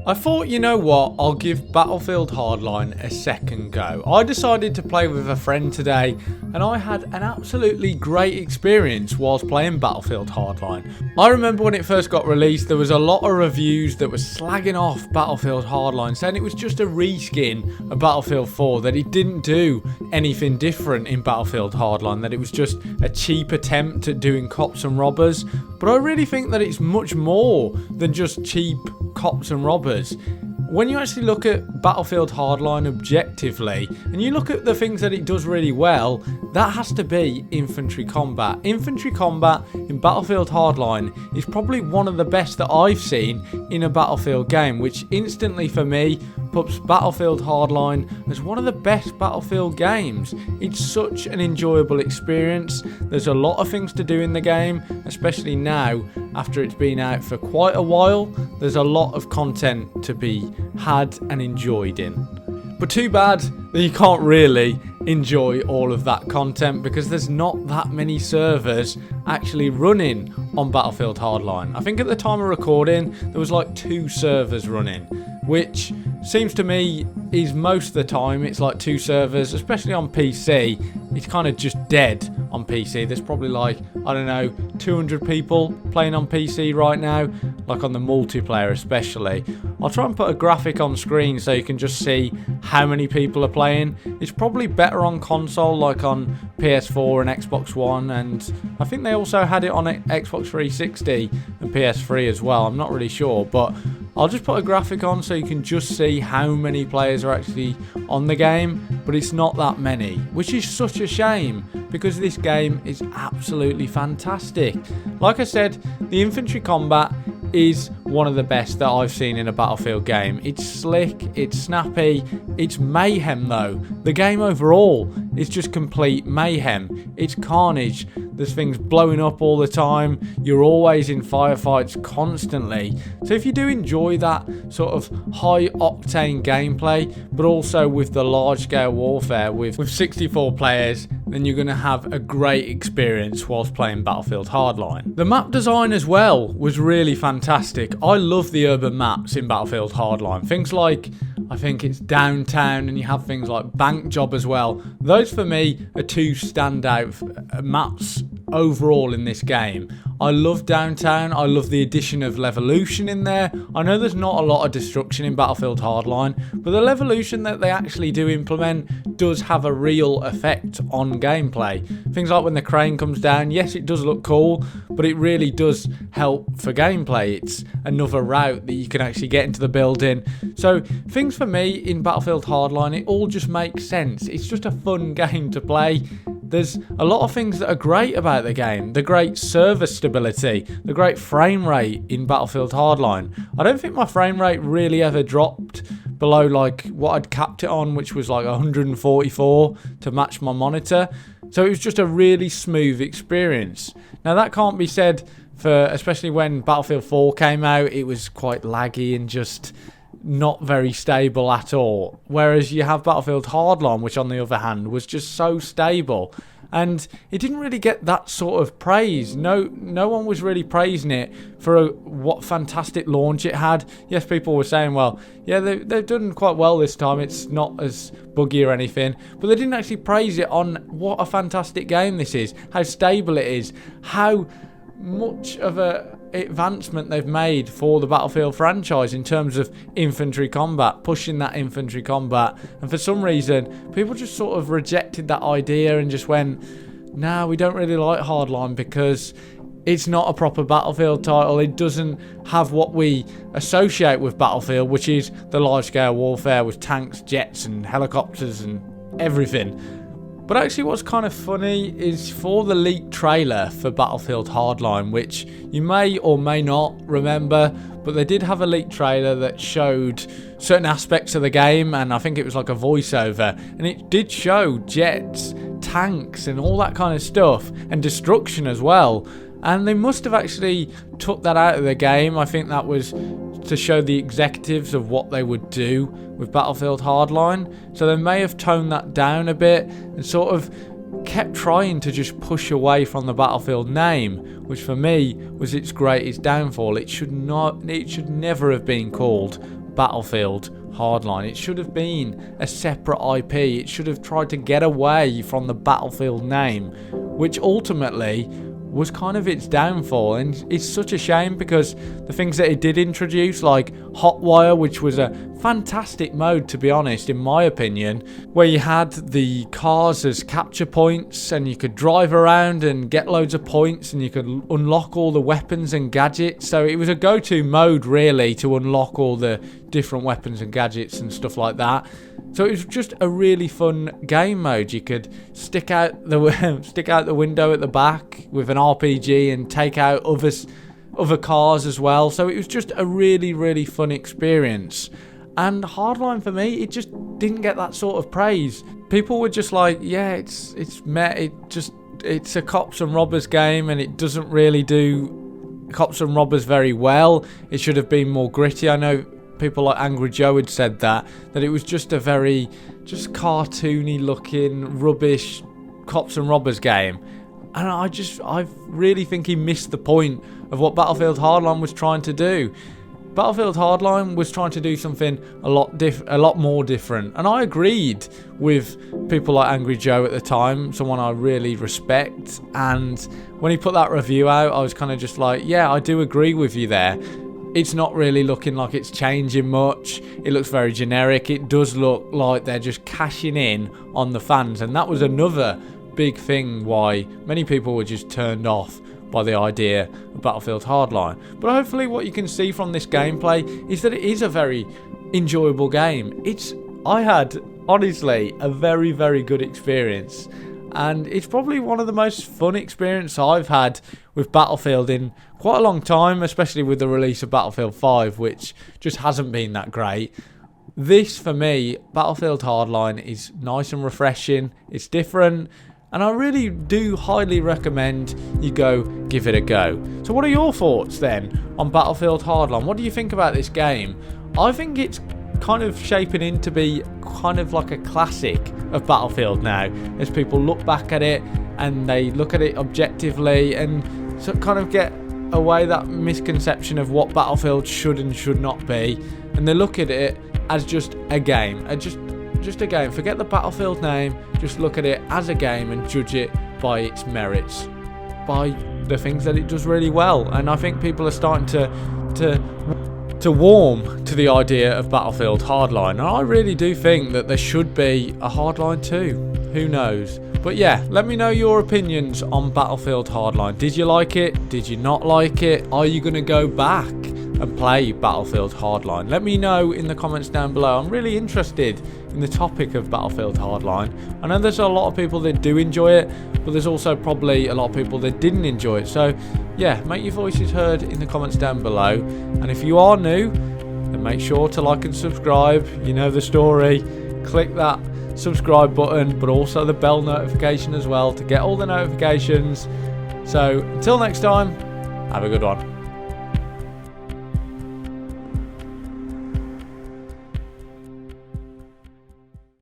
I thought, you know what, I'll give Battlefield Hardline a second go. I decided to play with a friend today, and I had an absolutely great experience whilst playing Battlefield Hardline. I remember when it first got released, there was a lot of reviews that were slagging off Battlefield Hardline, saying it was just a reskin of Battlefield 4, that it didn't do anything different in Battlefield Hardline, that it was just a cheap attempt at doing cops and robbers. But I really think that it's much more than just cheap cops and robbers. When you actually look at Battlefield Hardline objectively, and you look at the things that it does really well, that has to be infantry combat. Infantry combat in Battlefield Hardline is probably one of the best that I've seen in a Battlefield game, which instantly for me puts Battlefield Hardline as one of the best Battlefield games. It's such an enjoyable experience. There's a lot of things to do in the game, especially now after it's been out for quite a while. There's a lot of content to be had and enjoyed in. But too bad that you can't really enjoy all of that content because there's not that many servers actually running on Battlefield Hardline. I think at the time of recording there was like 2 servers running, which seems to me is most of the time it's like 2 servers, especially on PC. It's kind of just dead on PC. There's probably like, I don't know, 200 people playing on PC right now, like on the multiplayer especially. I'll try and put a graphic on screen so you can just see how many people are playing. It's probably better on console, like on PS4 and Xbox One, and I think they also had it on Xbox 360 and PS3 as well. I'm not really sure, but I'll just put a graphic on so you can just see how many players are actually on the game, but it's not that many, which is such a shame because this game is absolutely fantastic. Like I said, the infantry combat is one of the best that I've seen in a Battlefield game. It's slick, it's snappy, it's mayhem though. The game overall is just complete mayhem. It's carnage. There's things blowing up all the time. You're always in firefights constantly. So if you do enjoy that sort of high octane gameplay, but also with the large scale warfare with 64 players, then you're going to have a great experience whilst playing Battlefield Hardline. The map design as well was really fantastic. I love the urban maps in Battlefield Hardline. Things like, I think it's downtown, and you have things like bank job as well. Those for me are 2 standout maps overall in this game. I love downtown. I love the addition of Levolution in there. I know there's not a lot of destruction in Battlefield Hardline, but the Levolution that they actually do implement does have a real effect on gameplay. Things like when the crane comes down, yes, it does look cool, but it really does help for gameplay. It's another route that you can actually get into the building. So things for me in Battlefield Hardline, it all just makes sense. It's just a fun game to play. There's a lot of things that are great about the game. The great server stability, the great frame rate in Battlefield Hardline. I don't think my frame rate really ever dropped below like what I'd capped it on, which was like 144 to match my monitor. So it was just a really smooth experience. Now that can't be said for, especially when Battlefield 4 came out, it was quite laggy and just not very stable at all. Whereas you have Battlefield Hardline, which on the other hand was just so stable, and it didn't really get that sort of praise. No one was really praising it for what fantastic launch it had. Yes, people were saying, well, yeah, they've done quite well this time. It's not as buggy or anything, but they didn't actually praise it on what a fantastic game this is, how stable it is, how much of a advancement they've made for the Battlefield franchise in terms of infantry combat, pushing that infantry combat. And for some reason, people just sort of rejected that idea and just went, nah, we don't really like Hardline because it's not a proper Battlefield title. It doesn't have what we associate with Battlefield, which is the large-scale warfare with tanks, jets and helicopters and everything. But actually what's kind of funny is for the leaked trailer for Battlefield Hardline, which you may or may not remember, but they did have a leaked trailer that showed certain aspects of the game, and I think it was like a voiceover, and it did show jets, tanks and all that kind of stuff, and destruction as well. And they must have actually took that out of the game. I think that was to show the executives of what they would do with Battlefield Hardline. So they may have toned that down a bit and sort of kept trying to just push away from the Battlefield name, which for me was its greatest downfall. It should never have been called Battlefield Hardline. It should have been a separate IP. It should have tried to get away from the Battlefield name, which ultimately was kind of its downfall. And it's such a shame, because the things that it did introduce, like Hotwire, which was a fantastic mode, to be honest, in my opinion, where you had the cars as capture points and you could drive around and get loads of points and you could unlock all the weapons and gadgets. So it was a go-to mode, really, to unlock all the different weapons and gadgets and stuff like that. So it was just a really fun game mode. You could stick out the window at the back with an RPG and take out other cars as well. So it was just a really, really fun experience. And Hardline, for me, it just didn't get that sort of praise. People were just like, yeah, it's a cops and robbers game, and it doesn't really do cops and robbers very well. It should have been more gritty. I know people like Angry Joe had said that it was just a very cartoony looking rubbish cops and robbers game, and I really think he missed the point of what Battlefield Hardline was trying to do. Battlefield Hardline was trying to do something a lot more different, and I agreed with people like Angry Joe at the time, someone I really respect. And when he put that review out, I was kind of just like, yeah, I do agree with you there. It's not really looking like it's changing much. It looks very generic. It does look like they're just cashing in on the fans, and that was another big thing why many people were just turned off by the idea of Battlefield Hardline. But hopefully what you can see from this gameplay is that it is a very enjoyable game. I had, honestly, a very, very good experience, and it's probably one of the most fun experiences I've had with Battlefield in quite a long time, especially with the release of Battlefield 5, which just hasn't been that great. This, for me, Battlefield Hardline, is nice and refreshing. It's different, and I really do highly recommend you go give it a go. So what are your thoughts then on Battlefield Hardline? What do you think about this game? I think it's kind of shaping in to be kind of like a classic of Battlefield now, as people look back at it and they look at it objectively and so kind of get away that misconception of what Battlefield should and should not be, and they look at it as just a game, just a game. Forget the Battlefield name, just look at it as a game and judge it by its merits, by the things that it does really well. And I think people are starting to warm to the idea of Battlefield Hardline, and I really do think that there should be a Hardline 2. Who knows? But yeah, let me know your opinions on Battlefield Hardline. Did you like it? Did you not like it? Are you going to go back and play Battlefield Hardline? Let me know in the comments down below. I'm really interested in the topic of Battlefield Hardline. I know there's a lot of people that do enjoy it, but there's also probably a lot of people that didn't enjoy it. So yeah, make your voices heard in the comments down below. And if you are new, then make sure to like and subscribe. You know the story. Click that subscribe button, but also the bell notification as well to get all the notifications. So until next time, have a good one.